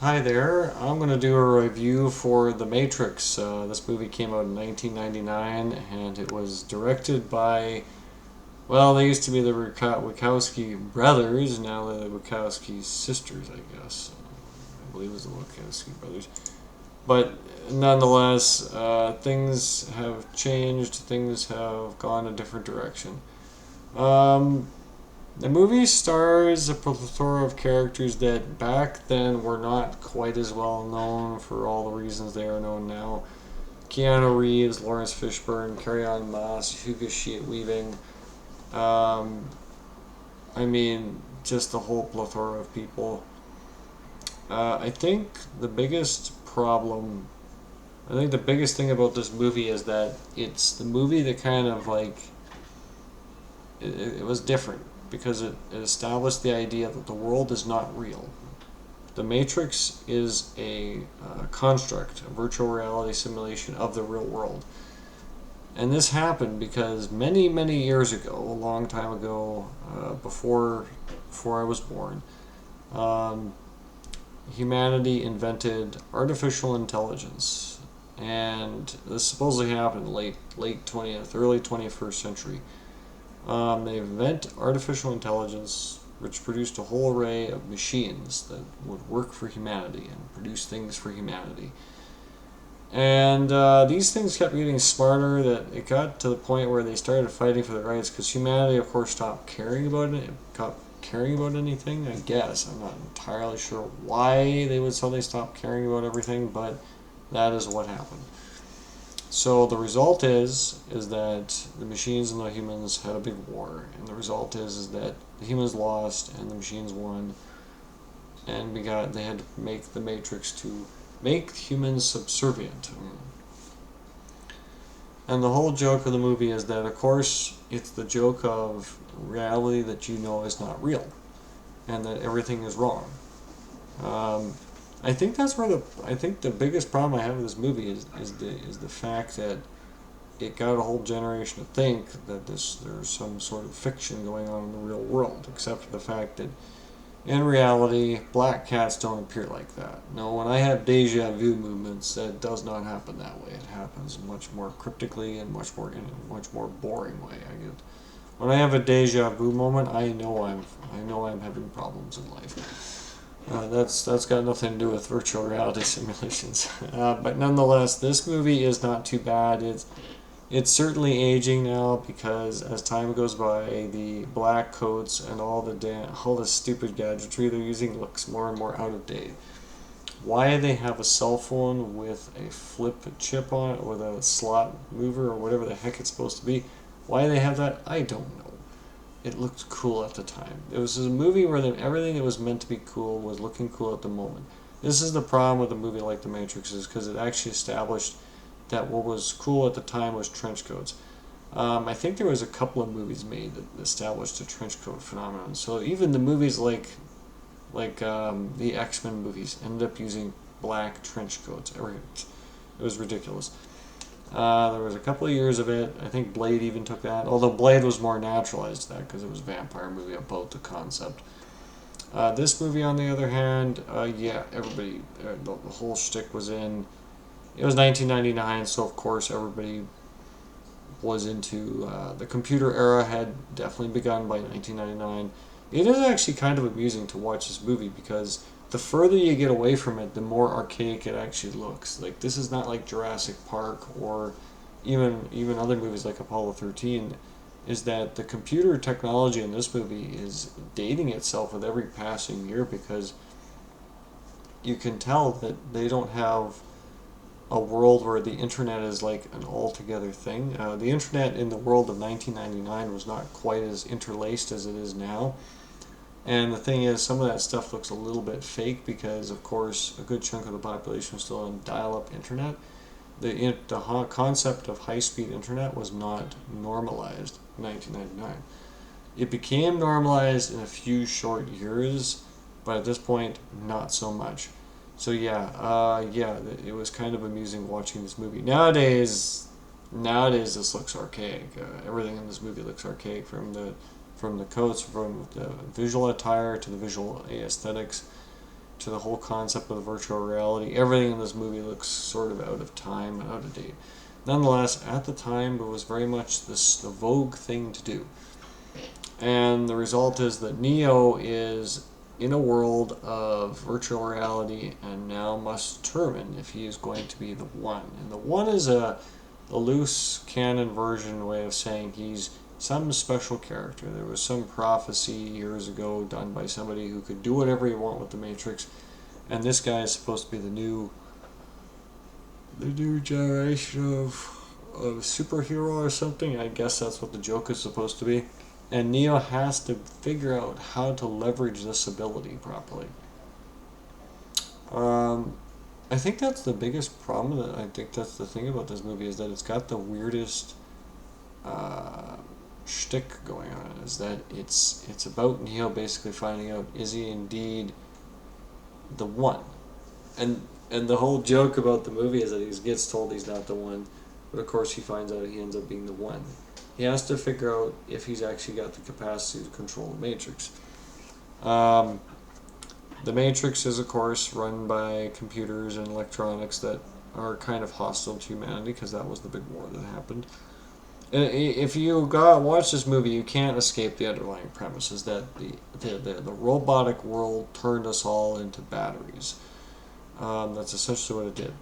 Hi there. I'm going to do a review for The Matrix. This movie came out in 1999 and it was directed by, well, they used to be the Wachowski brothers, now they're the Wachowski sisters, I guess. I believe it was the Wachowski brothers. But nonetheless, things have changed, things have gone a different direction. Um, the movie stars a plethora of characters that back then were not quite as well known for all the reasons they are known now. Keanu Reeves, Lawrence Fishburne, Carrie-Anne Moss, Hugo Weaving. Um, just a whole plethora of people. I think the biggest problem, I think the biggest thing about this movie is that it's the movie that kind of like it was different because it established the idea that the world is not real. The Matrix is a construct, a virtual reality simulation of the real world. And this happened because many, many years ago, a long time ago, before I was born, um, humanity invented artificial intelligence, and this supposedly happened late 20th, early 21st century. They invent artificial intelligence, which produced a whole array of machines that would work for humanity and produce things for humanity. And these things kept getting smarter. That it got to the point where they started fighting for their rights because humanity, of course, stopped caring about it. Stopped caring about anything. I guess I'm not entirely sure why they would suddenly stop caring about everything, but that is what happened. So the result is that the machines and the humans had a big war, and the result is that the humans lost and the machines won, and they had to make the Matrix to make humans subservient. And the whole joke of the movie is that, of course, it's the joke of reality that you know is not real, and that everything is wrong. Um, I think that's where I think the biggest problem I have with this movie is the fact that it got a whole generation to think that there's some sort of fiction going on in the real world, except for the fact that in reality, black cats don't appear like that. No, when I have deja vu movements, that does not happen that way. It happens much more cryptically and in a much more boring way. When I have a deja vu moment, I know I'm having problems in life. That's got nothing to do with virtual reality simulations. But nonetheless, this movie is not too bad. It's certainly aging now because as time goes by, the black coats and all the stupid gadgetry they're using looks more and more out of date. Why they have a cell phone with a flip chip on it, with a slot mover or whatever the heck it's supposed to be, why they have that, I don't know. It looked cool at the time. It was a movie where everything that was meant to be cool was looking cool at the moment. This is the problem with a movie like The Matrix, is because it actually established that what was cool at the time was trench coats. I think there was a couple of movies made that established the trench coat phenomenon. So even the movies like the X-Men movies ended up using black trench coats. It was ridiculous. There was a couple of years of it. I think Blade even took that, although Blade was more naturalized to that because it was a vampire movie about the concept. This movie, on the other hand, yeah, everybody, the whole shtick was in. It was 1999, so of course everybody was into the computer era had definitely begun by 1999. It is actually kind of amusing to watch this movie because the further you get away from it, the more archaic it actually looks. Like this is not like Jurassic Park or even other movies like Apollo 13. Is that the computer technology in this movie is dating itself with every passing year because you can tell that they don't have a world where the internet is like an altogether thing. The internet in the world of 1999 was not quite as interlaced as it is now. And the thing is, some of that stuff looks a little bit fake because, of course, a good chunk of the population was still on dial-up internet. The concept of high-speed internet was not normalized in 1999. It became normalized in a few short years, but at this point, not so much. So yeah, it was kind of amusing watching this movie. Nowadays this looks archaic. Everything in this movie looks archaic, from the coats, from the visual attire to the visual aesthetics to the whole concept of virtual reality. Everything in this movie looks sort of out of time and out of date. Nonetheless, at the time, it was very much the vogue thing to do. And the result is that Neo is in a world of virtual reality and now must determine if he is going to be the One. And the One is a loose canon version way of saying he's some special character. There was some prophecy years ago done by somebody who could do whatever he want with the Matrix, and this guy is supposed to be the new generation of superhero or something. I guess that's what the joke is supposed to be. And Neo has to figure out how to leverage this ability properly. I think that's the biggest problem. I think that's the thing about this movie, is that it's got the weirdest shtick going on. Is that it's about Neo basically finding out, is he indeed the One, and the whole joke about the movie is that he gets told he's not the One, but of course he finds out he ends up being the One. He has to figure out if he's actually got the capacity to control the Matrix. The Matrix is, of course, run by computers and electronics that are kind of hostile to humanity, because that was the big war that happened. And if you watch this movie, you can't escape the underlying premise, is that the robotic world turned us all into batteries. That's essentially what it did.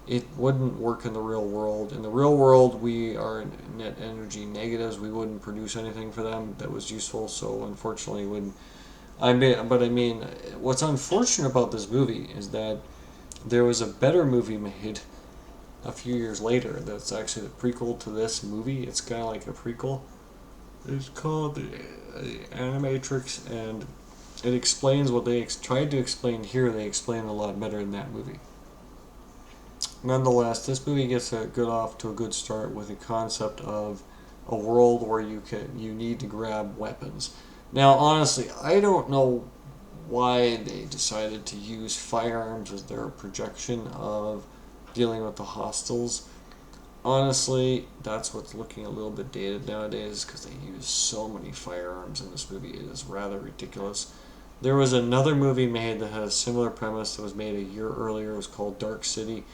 It wouldn't work in the real world. In the real world, we are net energy negatives. We wouldn't produce anything for them that was useful, so unfortunately wouldn't. I mean, what's unfortunate about this movie is that there was a better movie made a few years later that's actually the prequel to this movie. It's kind of like a prequel. It's called the Animatrix, and it explains what they tried to explain here. They explain a lot better in that movie. Nonetheless, this movie gets off to a good start with the concept of a world where you need to grab weapons. Now, honestly, I don't know why they decided to use firearms as their projection of dealing with the hostiles. Honestly, that's what's looking a little bit dated nowadays, because they use so many firearms in this movie. It is rather ridiculous. There was another movie made that had a similar premise that was made a year earlier. It was called Dark City.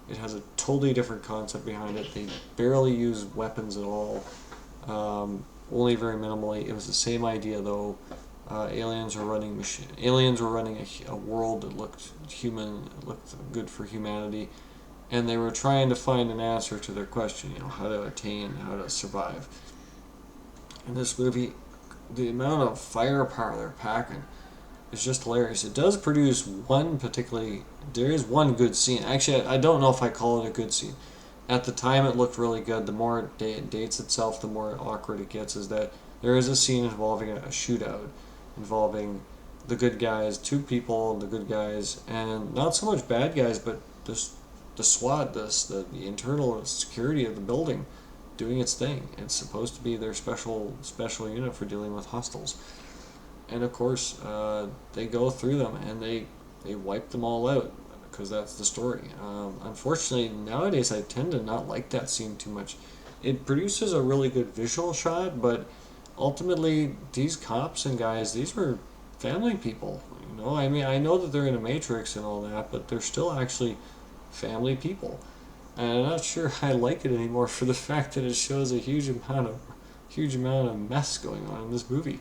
It has a totally different concept behind it. They barely use weapons at all, only very minimally. It was the same idea, though. Aliens were running a world that looked human, looked good for humanity, and they were trying to find an answer to their question, how to attain, how to survive. In this movie, the amount of firepower they're packing is just hilarious. It does produce there is one good scene. Actually, I don't know if I call it a good scene. At the time, it looked really good. The more it dates itself, the more awkward it gets. Is that there is a scene involving a shootout, involving the good guys, two people, the good guys, and not so much bad guys, but just the SWAT, the internal security of the building, doing its thing. It's supposed to be their special unit for dealing with hostiles. And of course, they go through them and they wipe them all out, because that's the story. Unfortunately, nowadays I tend to not like that scene too much. It produces a really good visual shot, but ultimately, these cops and guys, these were family people. I mean, I know that they're in a Matrix and all that, but they're still actually family people. And I'm not sure I like it anymore for the fact that it shows a huge amount of mess going on in this movie.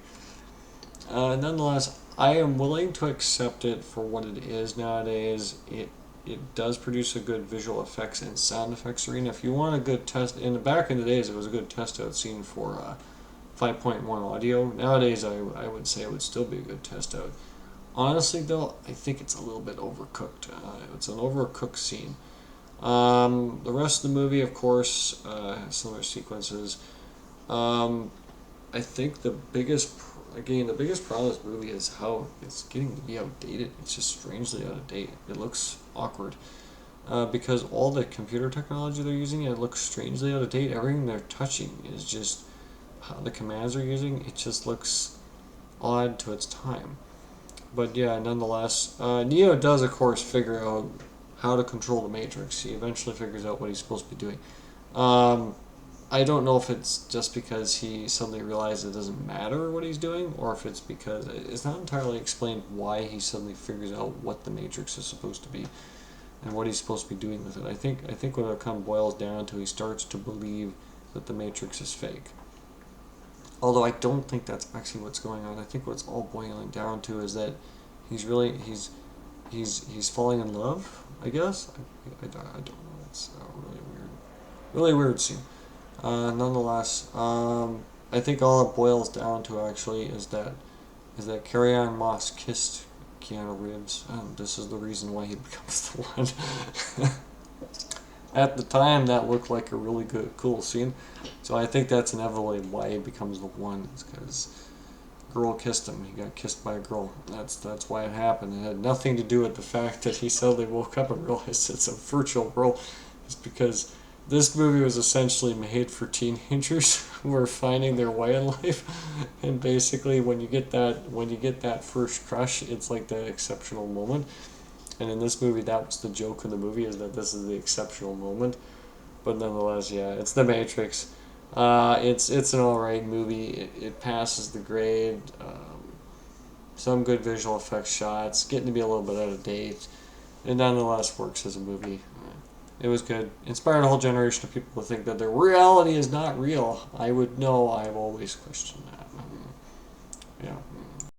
Nonetheless, I am willing to accept it for what it is nowadays. It does produce a good visual effects and sound effects arena. If you want a good test, back in the days, it was a good test out scene for 5.1 audio. Nowadays, I would say it would still be a good test out. Honestly, though, I think it's a little bit overcooked. It's an overcooked scene. The rest of the movie, of course, has similar sequences. I think the biggest problem with this movie is how it's getting to be outdated. It's just strangely out of date. It looks awkward. Because all the computer technology they're using, it looks strangely out of date. Everything they're touching is just how the commands are using. It just looks odd to its time. But yeah, nonetheless, Neo does, of course, figure out how to control the Matrix. He eventually figures out what he's supposed to be doing. I don't know if it's just because he suddenly realized it doesn't matter what he's doing, or if it's because it's not entirely explained why he suddenly figures out what the Matrix is supposed to be and what he's supposed to be doing with it. I think what it kind of boils down to, he starts to believe that the Matrix is fake. Although I don't think that's actually what's going on. I think what's all boiling down to is that he's falling in love. I guess I don't know. It's really weird scene. Nonetheless, I think all it boils down to actually is that Carrie-Anne Moss kissed Keanu Reeves, and this is the reason why he becomes the one. At the time, that looked like a really cool scene, so I think that's inevitably why he becomes the one. It's because girl kissed him. He got kissed by a girl. That's why it happened. It had nothing to do with the fact that he suddenly woke up and realized it's a virtual girl. It's because this movie was essentially made for teenagers who are finding their way in life, and basically when you get that first crush, it's like the exceptional moment. And in this movie, that was the joke of the movie, is that this is the exceptional moment. But nonetheless, yeah, it's The Matrix. It's an alright movie. It passes the grade. Some good visual effects shots, getting to be a little bit out of date. It nonetheless works as a movie. It was good. Inspired a whole generation of people to think that their reality is not real. I would know. I've always questioned that. Yeah.